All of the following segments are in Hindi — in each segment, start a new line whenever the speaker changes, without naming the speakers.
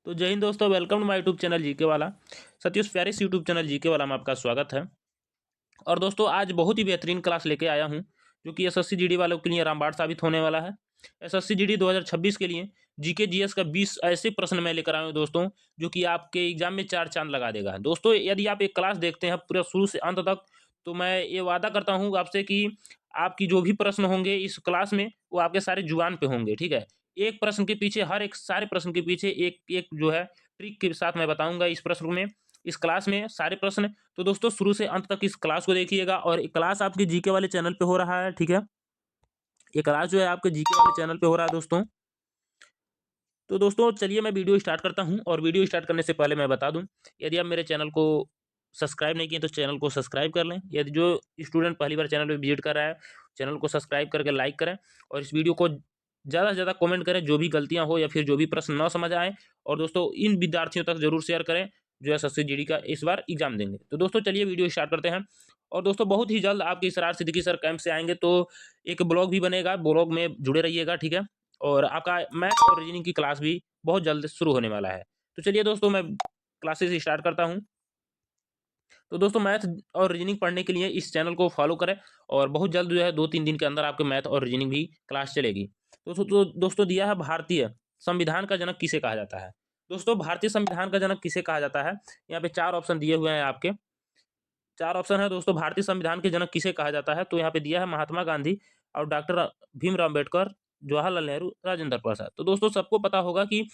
तो जय हिंद दोस्तों, welcome to my YouTube channel GK वाला। सतीश प्यारे से यूट्यूब चैनल जीके वाला में आपका स्वागत है। और दोस्तों आज बहुत ही बेहतरीन क्लास लेके आया हूं जो कि एसएससी जीडी वालों के लिए रामबाण साबित होने वाला है। एसएससी जीडी 2026 के लिए जीके जीएस का 20 ऐसे प्रश्न मैं लेकर आया हूं दोस्तों, जो कि आपके एग्जाम में चार चांद लगा देगा। दोस्तों यदि आप एक क्लास देखते हैं पूरा शुरू से अंत तक, तो मैं ये वादा करता हूँ आपसे कि आपकी जो भी प्रश्न होंगे इस क्लास में वो आपके सारे जुबान पे होंगे। ठीक है, एक प्रश्न के पीछे, हर एक सारे प्रश्न के पीछे एक एक जो है ट्रिक के साथ मैं बताऊंगा इस प्रश्न में, इस क्लास में सारे प्रश्न। तो दोस्तों शुरू से अंत तक इस क्लास को देखिएगा। और ये क्लास आपके जीके वाले चैनल पे हो रहा है। ठीक है, ये क्लास जो है आपके जीके वाले चैनल पे हो रहा है दोस्तों। तो दोस्तों चलिए मैं वीडियो स्टार्ट करता हूं। और वीडियो स्टार्ट करने से पहले मैं बता दूं, यदि आप मेरे चैनल को सब्सक्राइब नहीं किए तो चैनल को सब्सक्राइब कर लें। यदि जो स्टूडेंट पहली बार चैनल पे विजिट कर रहा है, चैनल को सब्सक्राइब करके लाइक करें और इस वीडियो को ज़्यादा से ज़्यादा कमेंट करें, जो भी गलतियां हो या फिर जो भी प्रश्न न समझ आए। और दोस्तों इन विद्यार्थियों तक जरूर शेयर करें जो एसएससी जीडी का इस बार एग्जाम देंगे। तो दोस्तों चलिए वीडियो स्टार्ट करते हैं। और दोस्तों बहुत ही जल्द आपके इसरार सिद्दीकी सर कैंप से आएंगे, तो एक ब्लॉग भी बनेगा, ब्लॉग में जुड़े रहिएगा। ठीक है, और आपका मैथ और रीजनिंग की क्लास भी बहुत जल्द शुरू होने वाला है। तो चलिए दोस्तों मैं क्लासेस स्टार्ट करता हूं। तो दोस्तों मैथ और रीजनिंग पढ़ने के लिए इस चैनल को फॉलो करें, और बहुत जल्द जो है 2-3 दिन के अंदर आपके मैथ और रीजनिंग भी क्लास चलेगी। दोस्तों दिया है, भारतीय संविधान का जनक किसे कहा जाता है। दोस्तों भारतीय संविधान का जनक किसे कहा जाता है, यहाँ पे चार ऑप्शन दिए हुए हैं आपके। चार ऑप्शन है दोस्तों, भारतीय संविधान के जनक किसे कहा जाता है। तो यहाँ पे दिया है महात्मा गांधी और डॉक्टर भीमराव अम्बेडकर, जवाहरलाल नेहरू, राजेंद्र प्रसाद। तो दोस्तों सबको पता होगा कि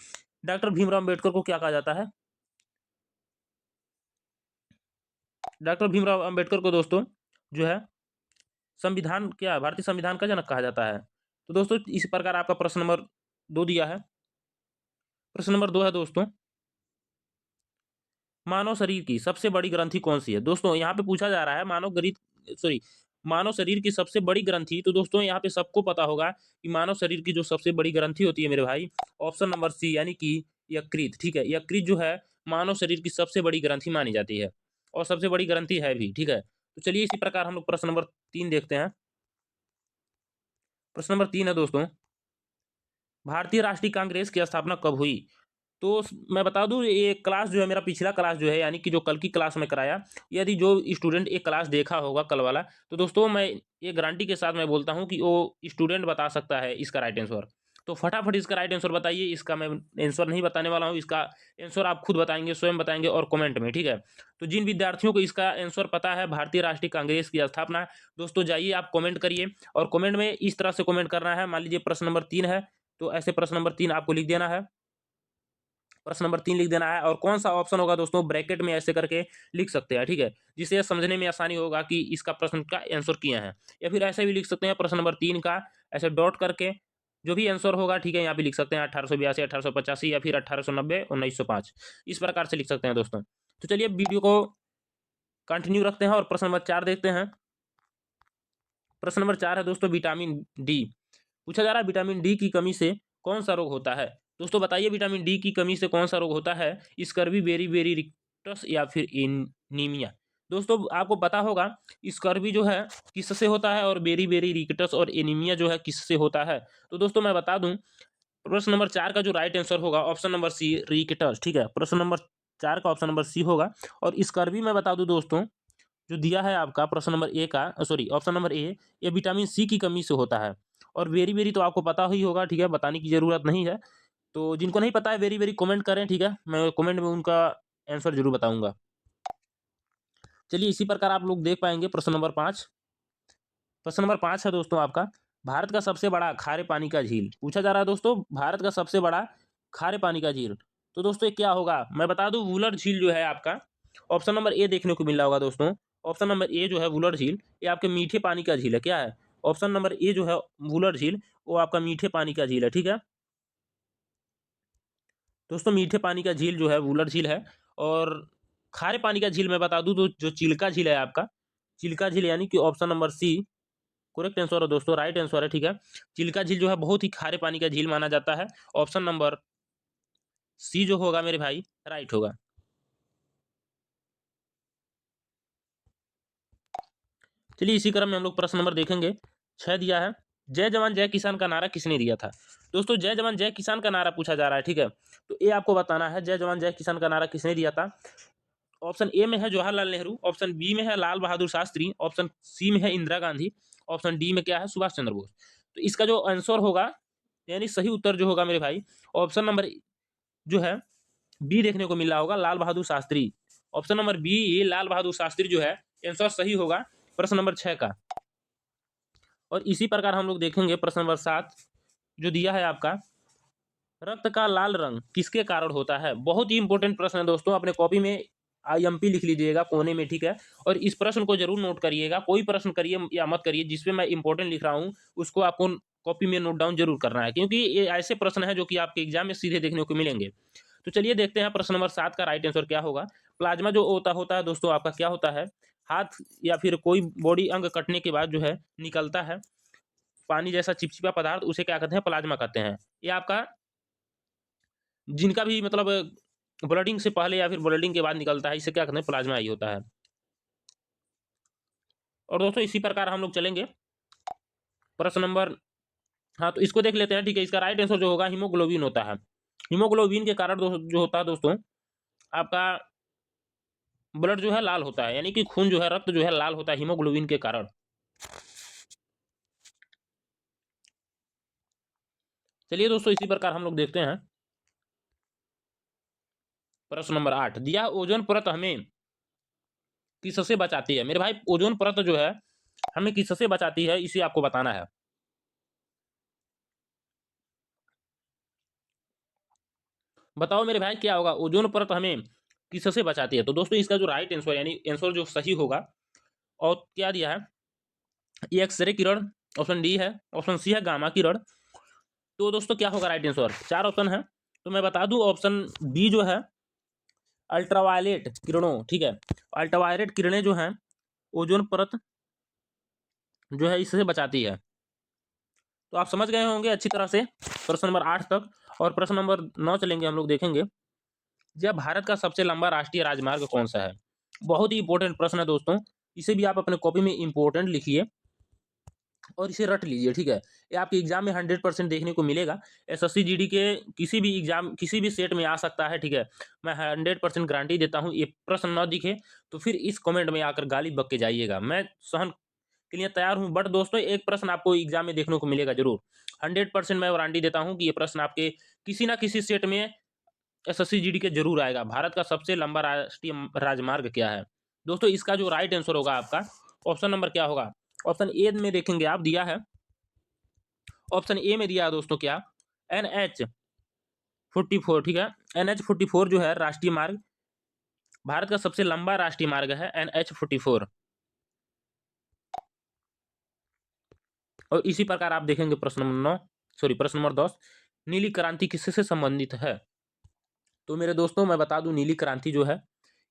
डॉक्टर भीमराव अम्बेडकर को क्या कहा जाता है। डॉक्टर भीमराव अम्बेडकर को दोस्तों जो है संविधान, क्या भारतीय संविधान का जनक कहा जाता है। तो दोस्तों इस प्रकार आपका प्रश्न नंबर 2 दिया है। प्रश्न नंबर 2 है दोस्तों, मानव शरीर की सबसे बड़ी ग्रंथि कौन सी है। दोस्तों यहाँ पे पूछा जा रहा है मानव शरीर की सबसे बड़ी ग्रंथि। तो दोस्तों यहाँ पे सबको पता होगा कि मानव शरीर की जो सबसे बड़ी ग्रंथि होती है मेरे भाई, ऑप्शन नंबर सी यानी कि यकृत। ठीक है, यकृत जो है मानव शरीर की सबसे बड़ी ग्रंथि मानी जाती है और सबसे बड़ी ग्रंथि है भी। ठीक है, तो चलिए इसी प्रकार हम लोग प्रश्न नंबर 3 देखते हैं। प्रश्न नंबर 3 है दोस्तों, भारतीय राष्ट्रीय कांग्रेस की स्थापना कब हुई। तो मैं बता दूं, ये क्लास जो है मेरा पिछला क्लास जो है, यानी कि जो कल की क्लास में कराया, यदि जो स्टूडेंट एक क्लास देखा होगा कल वाला, तो दोस्तों मैं ये गारंटी के साथ मैं बोलता हूं कि वो स्टूडेंट बता सकता है इसका राइट आंसर। तो फटाफट इसका राइट आंसर बताइए। इसका मैं आंसर नहीं बताने वाला हूं, इसका आंसर आप खुद बताएंगे, स्वयं बताएंगे और कमेंट में। ठीक है, तो जिन विद्यार्थियों को इसका आंसर पता है भारतीय राष्ट्रीय कांग्रेस की स्थापना, दोस्तों जाइए आप कमेंट करिए। और कमेंट में इस तरह से कमेंट करना है, मान लीजिए प्रश्न नंबर 3 है तो ऐसे प्रश्न नंबर 3 आपको लिख देना है, प्रश्न नंबर 3 लिख देना है। और कौन सा ऑप्शन होगा दोस्तों, ब्रैकेट में ऐसे करके लिख सकते हैं। ठीक है, जिससे समझने में आसानी होगा कि इसका प्रश्न का आंसर किया है। या फिर ऐसे भी लिख सकते हैं, प्रश्न नंबर 3 का ऐसे डॉट करके जो भी आंसर होगा, ठीक है, यहाँ पे लिख सकते हैं 1882, 1885 या फिर 1890, 1905, इस प्रकार से लिख सकते हैं दोस्तों। तो चलिए वीडियो को कंटिन्यू रखते हैं और प्रश्न नंबर 4 देखते हैं। प्रश्न नंबर 4 है दोस्तों, विटामिन डी। पूछा जा रहा है विटामिन डी की कमी से कौन सा रोग होता है। दोस्तों बताइए विटामिन डी की कमी से कौन सा रोग होता है, स्कर्वी, बेरी बेरी रिक्टस या फिर एनीमिया। दोस्तों आपको पता होगा स्कर्वी जो है किससे होता है और बेरी बेरी रिक्टस और एनीमिया जो है किससे होता है। तो दोस्तों मैं बता दूं, प्रश्न नंबर 4 का जो राइट आंसर होगा ऑप्शन नंबर सी, रिक्टस। ठीक है, प्रश्न नंबर 4 का ऑप्शन नंबर सी होगा। और स्कर्वी मैं बता दूं दोस्तों, जो दिया है आपका प्रश्न नंबर ए का, सॉरी ऑप्शन नंबर ए, ये विटामिन सी की कमी से होता है। और वेरी वेरी तो आपको पता ही होगा, ठीक है, बताने की जरूरत नहीं है। तो जिनको नहीं पता है वेरी वेरी कमेंट करें। ठीक है, मैं कमेंट में उनका आंसर जरूर बताऊंगा। चलिए इसी प्रकार आप लोग देख पाएंगे प्रश्न नंबर 5। प्रश्न नंबर 5 है दोस्तों आपका, भारत का सबसे बड़ा खारे पानी का झील। पूछा जा रहा है दोस्तों भारत का सबसे बड़ा खारे पानी का झील। तो दोस्तों ये क्या होगा, मैं बता दूं वुलर झील जो है आपका, ऑप्शन नंबर ए देखने को मिल रहा होगा दोस्तों। ऑप्शन नंबर ए जो है वुलर झील, ये आपके मीठे पानी का झील है। क्या है, ऑप्शन नंबर ए जो है वुलर झील, वो आपका मीठे पानी का झील है। ठीक है दोस्तों, मीठे पानी का झील जो है वुलर झील है। और खारे पानी का झील मैं बता दूं तो जो चिल्का झील है आपका, चिल्का झील यानी कि option number C correct answer है दोस्तों, राइट आंसर है। ठीक है, चिल्का झील जो है बहुत ही खारे पानी का झील माना जाता है। ऑप्शन नंबर सी जो होगा मेरे भाई राइट होगा। चलिए इसी क्रम में हम लोग प्रश्न नंबर देखेंगे। 6 दिया है, जय जवान जय किसान का नारा किसने दिया था। दोस्तों जय जवान जय किसान का नारा पूछा जा रहा है, ठीक है। तो ये आपको बताना है जय जवान जय किसान का नारा किसने दिया था। ऑप्शन ए में है जवाहरलाल नेहरू, ऑप्शन बी में है लाल बहादुर शास्त्री, ऑप्शन सी में है इंदिरा गांधी, ऑप्शन डी में क्या है सुभाष चंद्र बोस। तो इसका जो आंसर होगा यानी सही उत्तर जो होगा मेरे भाई, ऑप्शन नंबर जो है बी देखने को मिल रहा होगा, Lal Bahadur Shastri. Option number B Lal Bahadur Shastri जो है आंसर सही होगा प्रश्न नंबर 6 का। और इसी प्रकार हम लोग देखेंगे प्रश्न नंबर 7 जो दिया है आपका, रक्त का लाल रंग किसके कारण होता है। बहुत ही इंपॉर्टेंट प्रश्न है दोस्तों, अपने कॉपी में IMP लिख लीजिएगा कोने में, ठीक है। और इस प्रश्न को जरूर नोट करिएगा, कोई प्रश्न करिए या मत करिए जिसपे मैं इंपॉर्टेंट लिख रहा हूँ उसको आपको कॉपी में नोट डाउन जरूर करना है, क्योंकि ये ऐसे प्रश्न है जो कि आपके एग्जाम में सीधे देखने को मिलेंगे। तो चलिए देखते हैं प्रश्न नंबर 7 का राइट आंसर क्या होगा। प्लाज्मा जो होता है दोस्तों आपका क्या होता है, हाथ या फिर कोई बॉडी अंग कटने के बाद जो है निकलता है पानी जैसा चिपचिपा पदार्थ, उसे क्या कहते हैं प्लाज्मा कहते हैं। ये आपका जिनका भी मतलब ब्लडिंग से पहले या फिर ब्लडिंग के बाद निकलता है इसे क्या कहते हैं प्लाज्मा ही होता है। और दोस्तों इसी प्रकार हम लोग चलेंगे प्रश्न नंबर, हाँ तो इसको देख लेते हैं, ठीक है। इसका राइट आंसर जो होगा हीमोग्लोबिन होता है। हीमोग्लोबिन के कारण जो होता है दोस्तों आपका ब्लड जो है लाल होता है, यानी कि खून जो है रक्त जो है लाल होता है हीमोग्लोबिन के कारण। चलिए दोस्तों इसी प्रकार हम लोग देखते हैं प्रश्न नंबर 8 दिया, ओजोन परत हमें किससे बचाती है। मेरे भाई ओजोन परत जो है हमें किससे बचाती है इसे आपको बताना है। बताओ मेरे भाई क्या होगा, ओजोन परत हमें किससे बचाती है। तो दोस्तों इसका जो राइट आंसर यानी आंसर जो सही होगा, और क्या दिया है, ये एक्सरे किरण, ऑप्शन डी है, ऑप्शन सी है गामा किरण। तो दोस्तों क्या होगा राइट आंसर, 4 ऑप्शन है तो मैं बता दूं ऑप्शन बी जो है अल्ट्रावायलेट किरणों, ठीक है। अल्ट्रावायलेट किरणें जो हैं ओजोन परत जो है इससे बचाती है। तो आप समझ गए होंगे अच्छी तरह से प्रश्न नंबर 8 तक। और प्रश्न नंबर 9 चलेंगे हम लोग देखेंगे, जब भारत का सबसे लंबा राष्ट्रीय राजमार्ग कौन सा है। बहुत ही इंपॉर्टेंट प्रश्न है दोस्तों, इसे भी आप अपने कॉपी में इंपॉर्टेंट लिखिए और इसे रट लीजिए, ठीक है। ये आपके एग्जाम में 100% देखने को मिलेगा। SSC GD के किसी भी एग्जाम किसी भी सेट में आ सकता है, ठीक है। मैं 100% गारंटी देता हूँ। ये प्रश्न न दिखे तो फिर इस कमेंट में आकर गाली बक के जाइएगा, मैं सहन के लिए तैयार हूँ। बट दोस्तों एक प्रश्न आपको एग्जाम में देखने को मिलेगा जरूर, 100% मैं गारंटी देता हूँ कि ये प्रश्न आपके किसी ना किसी सेट में SSC GD के जरूर आएगा। भारत का सबसे लंबा राष्ट्रीय राजमार्ग क्या है। दोस्तों इसका जो राइट आंसर होगा आपका ऑप्शन नंबर क्या होगा, ऑप्शन ए में देखेंगे आप दिया है, ऑप्शन ए में दिया है दोस्तों क्या, NH 44, ठीक है। NH 44 जो है राष्ट्रीय मार्ग, भारत का सबसे लंबा राष्ट्रीय मार्ग है NH 44। और इसी प्रकार आप देखेंगे प्रश्न नंबर 9, सॉरी प्रश्न नंबर 10, नीली क्रांति किससे संबंधित है। तो मेरे दोस्तों मैं बता दूं नीली क्रांति जो है,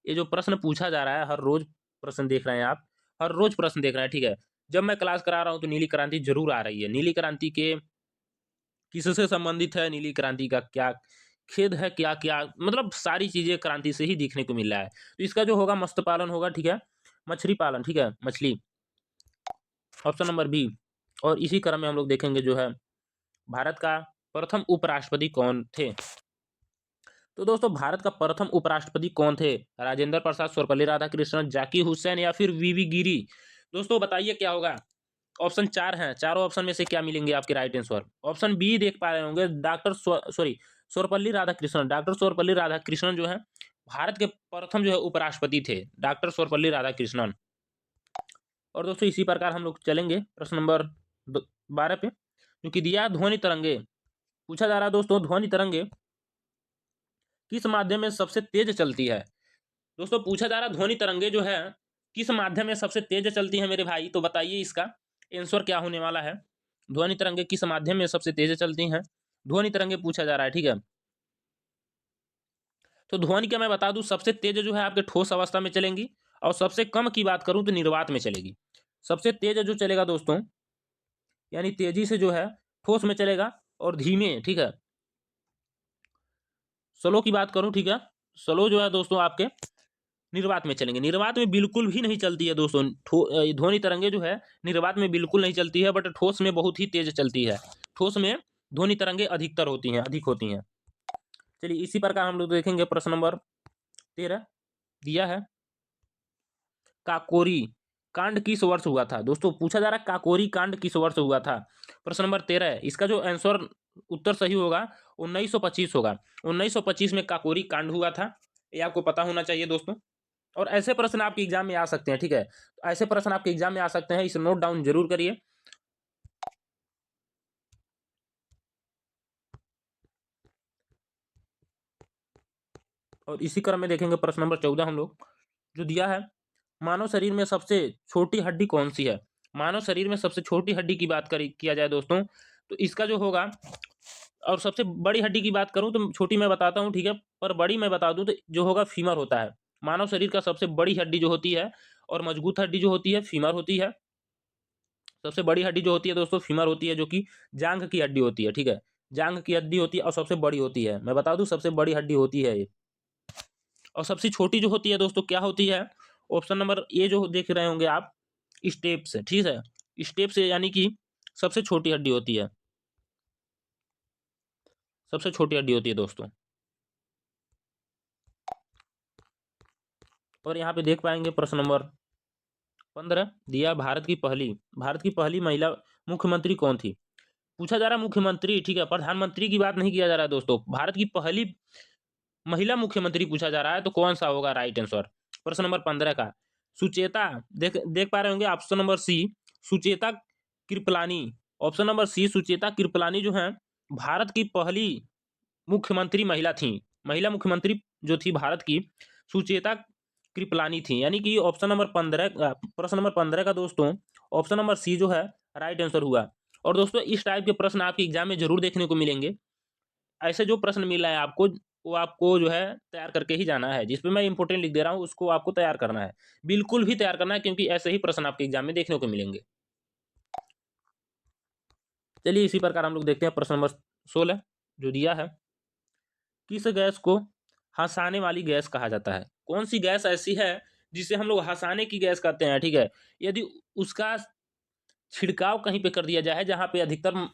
ये जो प्रश्न पूछा जा रहा है हर रोज प्रश्न देख रहे हैं आप, हर रोज प्रश्न देख रहे हैं, ठीक है। जब मैं क्लास करा रहा हूं तो नीली क्रांति जरूर आ रही है। नीली क्रांति के किससे संबंधित है, नीली क्रांति का क्या खेद है, क्या क्या मतलब सारी चीजें क्रांति से ही देखने को मिल रहा है। तो इसका जो होगा मत्स्य पालन होगा, ठीक है, मछली पालन, ठीक है, मछली, ऑप्शन नंबर बी। और इसी क्रम में हम लोग देखेंगे जो है भारत का प्रथम उपराष्ट्रपति कौन थे। तो दोस्तों भारत का प्रथम उपराष्ट्रपति कौन थे, राजेंद्र प्रसाद, सर्वपल्ली राधाकृष्णन, जाकिर हुसैन या फिर वीवी गिरी। दोस्तों बताइए क्या होगा। ऑप्शन 4 हैं, चारों ऑप्शन में से क्या मिलेंगे आपके राइट आंसर। ऑप्शन बी देख पा रहे होंगे, doctor sorry Sarvepalli Radhakrishnan, doctor Sarvepalli Radhakrishnan जो है भारत के प्रथम जो है उपराष्ट्रपति थे, डॉक्टर सर्वपल्ली राधाकृष्णन। और दोस्तों इसी प्रकार हम लोग चलेंगे प्रश्न नंबर 12 पे, क्योंकि दिया ध्वनि तरंगे पूछा जा रहा है दोस्तों, ध्वनि तरंगे किस माध्यम में सबसे तेज चलती है। दोस्तों पूछा जा रहा ध्वनि तरंगे जो है किस माध्यम में सबसे तेज चलती है मेरे भाई। तो बताइए इसका आंसर क्या होने वाला है, ध्वनि तरंगे किस माध्यम में सबसे तेज चलती हैं, ध्वनि तरंगे पूछा जा रहा है, ठीक है। तो ध्वनि का मैं बता दूं सबसे तेज जो है आपके ठोस अवस्था में चलेंगी, और सबसे कम की बात करूं तो निर्वात में चलेगी। सबसे तेज जो चलेगा दोस्तों यानी तेजी से जो है ठोस में चलेगा, और धीमे, ठीक है, स्लो की बात करूं, ठीक है, स्लो जो है दोस्तों आपके निर्वात में चलेंगे। निर्वात में बिल्कुल भी नहीं चलती है दोस्तों, ध्वनि तरंगे जो है निर्वात में बिल्कुल नहीं चलती है, बट ठोस में बहुत ही तेज चलती है। ठोस में ध्वनि तरंगे अधिकतर होती हैं, अधिक होती हैं। चलिए इसी प्रकार हम लोग देखेंगे प्रश्न नंबर 13 दिया है, काकोरी कांड किस वर्ष हुआ था। दोस्तों पूछा जा रहा है काकोरी कांड किस वर्ष हुआ था। प्रश्न नंबर 13 है, इसका जो आंसर उत्तर सही होगा 1925 होगा। 1925 में काकोरी कांड हुआ था, ये आपको पता होना चाहिए दोस्तों। और ऐसे प्रश्न आपके एग्जाम में आ सकते हैं, ठीक है, तो ऐसे प्रश्न आपके एग्जाम में आ सकते हैं, इसे नोट डाउन जरूर करिए। और इसी क्रम में देखेंगे प्रश्न नंबर 14 हम लोग, जो दिया है, मानव शरीर में सबसे छोटी हड्डी कौन सी है। मानव शरीर में सबसे छोटी हड्डी की बात करी किया जाए दोस्तों, तो इसका जो होगा, और सबसे बड़ी हड्डी की बात करूं तो छोटी मैं बताता हूं, ठीक है, पर बड़ी मैं बता दूं तो जो होगा फीमर होता है। मानव शरीर का सबसे बड़ी हड्डी जो होती है और मजबूत हड्डी जो होती है फीमर होती है। सबसे बड़ी हड्डी जो होती है दोस्तों फीमर होती है, जो कि जांघ की हड्डी होती है, ठीक है, जांघ की हड्डी होती है और सबसे बड़ी होती है। मैं बता दूं सबसे बड़ी हड्डी होती है ये। और सबसे छोटी जो होती है दोस्तों क्या होती है, ऑप्शन नंबर ए जो देख रहे होंगे आप, स्टेप्स, ठीक है, स्टेप्स यानी कि सबसे छोटी हड्डी होती है, सबसे छोटी हड्डी होती है दोस्तों। और यहाँ पे देख पाएंगे प्रश्न नंबर 15 दिया, भारत की पहली महिला मुख्यमंत्री कौन थी। पूछा जा रहा है मुख्यमंत्री, ठीक है, प्रधानमंत्री की बात नहीं किया जा रहा है दोस्तों, भारत की पहली महिला मुख्यमंत्री पूछा जा रहा है, तो कौन सा होगा राइट आंसर प्रश्न नंबर 15 का। सुचेता, देख देख पा रहे होंगे option number C, Sucheta Kripalani. Option number C Sucheta Kripalani जो है भारत की पहली मुख्यमंत्री महिला थी। महिला मुख्यमंत्री जो थी भारत की, सुचेता कृपलानी थी, यानी कि ऑप्शन नंबर 15, प्रश्न नंबर 15 का दोस्तों ऑप्शन नंबर सी जो है राइट आंसर हुआ। और दोस्तों इस टाइप के प्रश्न आपके एग्जाम में जरूर देखने को मिलेंगे। ऐसे जो प्रश्न मिल रहा है आपको, वो आपको जो है तैयार करके ही जाना है, जिसपे मैं इंपोर्टेंट लिख दे रहा हूँ उसको आपको तैयार करना है, बिल्कुल भी तैयार करना है, क्योंकि ऐसे ही प्रश्न आपके एग्जाम में देखने को मिलेंगे। चलिए इसी प्रकार हम लोग देखते हैं प्रश्न नंबर 16 जो दिया है, किस गैस को हंसाने वाली गैस कहा जाता है। कौन सी गैस ऐसी है जिसे हम लोग हंसाने की गैस कहते हैं, ठीक है, यदि उसका छिड़काव कहीं पे कर दिया जाए जहां पे अधिकतर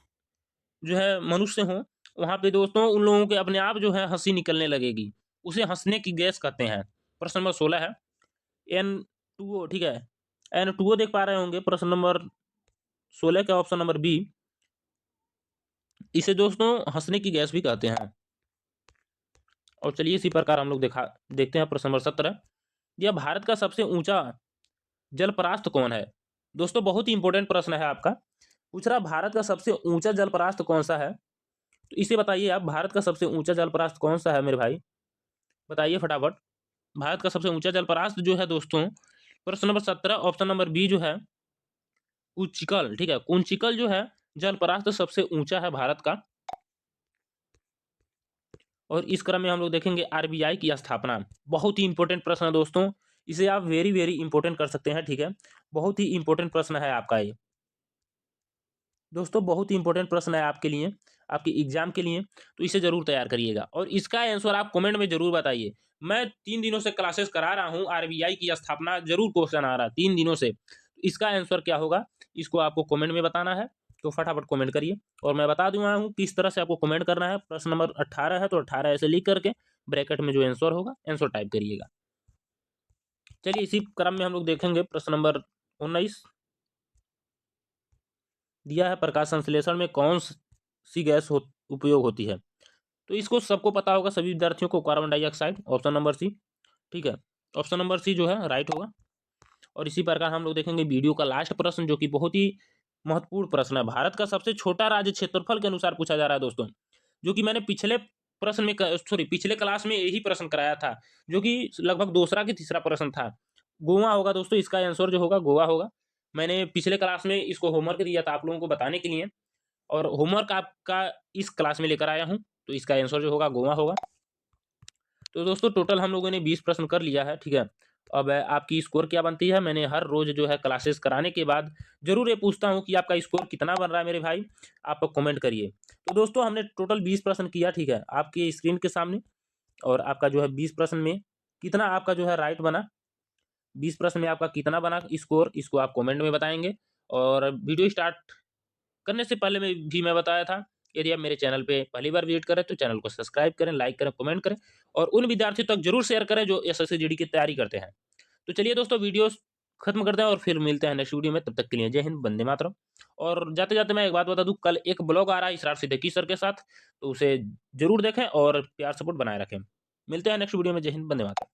जो है मनुष्य हो, वहां पे दोस्तों उन लोगों के अपने आप जो है हंसी निकलने लगेगी, उसे हंसने की गैस कहते हैं। प्रश्न नंबर 16 है N2O, ठीक है, N2O देख पा रहे होंगे प्रश्न नंबर 16 का ऑप्शन नंबर बी, इसे दोस्तों हंसने की गैस भी कहते हैं। और चलिए इसी प्रकार हम लोग देखते हैं प्रश्न नंबर 17, यह भारत का सबसे ऊंचा जलपरास्त कौन है। दोस्तों बहुत ही इंपॉर्टेंट प्रश्न है आपका, पूछ रहा भारत का सबसे ऊंचा जलपरास्त कौन सा है, तो इसे बताइए आप, भारत का सबसे ऊंचा जलपरास्त कौन सा है मेरे भाई, बताइए फटाफट। भारत का सबसे ऊंचा जलपरास्त जो है दोस्तों, प्रश्न नंबर 17 ऑप्शन नंबर बी जो है कुंचिकल, ठीक है, कुंचिकल जो है जलपरास्त सबसे ऊंचा है भारत का। और इस क्रम में हम लोग देखेंगे आरबीआई की स्थापना, बहुत ही इंपॉर्टेंट प्रश्न है दोस्तों, इसे आप वेरी वेरी इंपॉर्टेंट कर सकते हैं, ठीक है, बहुत ही इंपॉर्टेंट प्रश्न है आपका ये दोस्तों, बहुत ही इंपॉर्टेंट प्रश्न है आपके लिए, आपके एग्जाम के लिए, तो इसे जरूर तैयार करिएगा और इसका आंसर आप कमेंट में जरूर बताइए। मैं 3 दिनों से क्लासेस करा रहा हूँ, आरबीआई की स्थापना जरूर क्वेश्चन आ रहा है 3 दिनों से, इसका आंसर क्या होगा इसको आपको कमेंट में बताना है, तो फटाफट कमेंट करिए। और मैं बता दूंगा हूँ किस तरह से आपको कमेंट करना है। प्रश्न नंबर 18 है तो 18 ऐसे लिख करके ब्रैकेट में जो आंसर होगा आंसर टाइप करिएगा। चलिए इसी क्रम में हम लोग देखेंगे प्रश्न नंबर 19 दिया है, प्रकाश संश्लेषण में कौन सी गैस उपयोग होती है। तो इसको सबको पता होगा, सभी विद्यार्थियों को, carbon dioxide, option number C, ठीक है, ऑप्शन नंबर सी जो है राइट होगा। और इसी प्रकार हम लोग देखेंगे वीडियो का लास्ट प्रश्न, जो कि बहुत ही महत्वपूर्ण प्रश्न है, भारत का सबसे छोटा राज्य क्षेत्रफल के अनुसार पूछा जा रहा है दोस्तों, जो कि मैंने पिछले प्रश्न में सॉरी पिछले क्लास में यही प्रश्न कराया था, जो कि लगभग दूसरा कि तीसरा प्रश्न था। गोवा होगा दोस्तों, इसका आंसर जो होगा गोवा होगा। मैंने पिछले क्लास में इसको होमवर्क दिया था आप लोगों को बताने के लिए, और होमवर्क आपका इस क्लास में लेकर आया हूं, तो इसका आंसर जो होगा गोवा होगा। तो दोस्तों टोटल हम लोगों ने 20 प्रश्न कर लिया है, ठीक है। अब आपकी स्कोर क्या बनती है, मैंने हर रोज जो है क्लासेस कराने के बाद जरूर ये पूछता हूं कि आपका स्कोर कितना बन रहा है मेरे भाई, आप कमेंट करिए। तो दोस्तों हमने टोटल 20 प्रश्न किया, ठीक है, आपकी स्क्रीन के सामने। और आपका जो है 20 प्रश्न में कितना आपका जो है राइट बना, 20 प्रश्न में आपका कितना बना स्कोर, इसको आप कमेंट में बताएंगे। और वीडियो स्टार्ट करने से पहले में भी मैं बताया था यदि आप मेरे चैनल पे पहली बार विजिट करें तो चैनल को सब्सक्राइब करें, लाइक करें, कमेंट करें और उन विद्यार्थियों तक जरूर शेयर करें जो एसएससी जीडी की तैयारी करते हैं। तो चलिए दोस्तों, वीडियो खत्म करते हैं और फिर मिलते हैं नेक्स्ट वीडियो में। तब तक के लिए जय हिंद, वंदे मातरम। और जाते जाते मैं एक बात बता दूं, कल एक ब्लॉग आ रहा है इसरार सिद्दीकी सर के साथ, तो उसे जरूर देखें और प्यार सपोर्ट बनाए रखें। मिलते हैं नेक्स्ट वीडियो में। जय हिंद, वंदे मातरम।